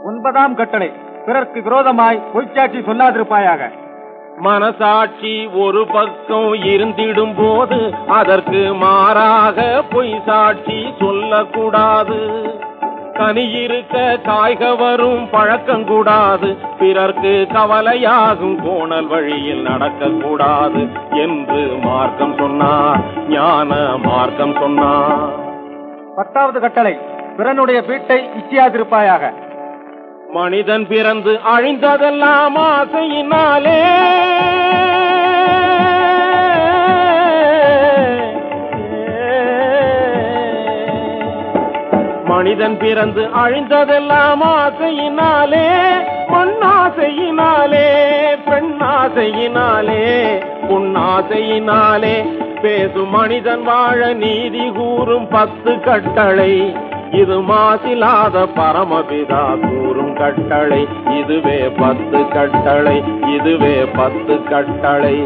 9ஆம் கட்டளை, பிறர்க்கு விரோதமாய் பொய்ச்சாட்சி சொல்லாதிருப்பாயாக. மனசாட்சி ஒரு பக்கம் இருந்திடும் போது அதற்கு மாறாக பொய் சாட்சி சொல்லக்கூடாது. கனியிருக்க காய்க வரும் பழக்கம் கூடாது. பிறர்க்கு கவலையாகும் கோணல் வழியில் நடக்கக்கூடாது என்று மார்க்கம் சொன்னார், ஞான மார்க்கம் சொன்னார். 10வது கட்டளை, பிறனுடைய வீட்டை இச்சியாதிருப்பாயாக. மனிதன் பிறந்து அழிந்ததெல்லாம் ஆசையினாலே, மனிதன் பிறந்து அழிந்ததெல்லாம் ஆசையினாலே, மண்ணாசையினாலே, பெண்ணாசையினாலே, பொன்னாசையினாலே. பேசும் மனிதன் வாழ நீதி கூறும் 10 கட்டளை, இது மாசிலாத பரமபிதா கூறும் கட்டளை. இதுவே 10 கட்டளை, இதுவே 10 கட்டளை.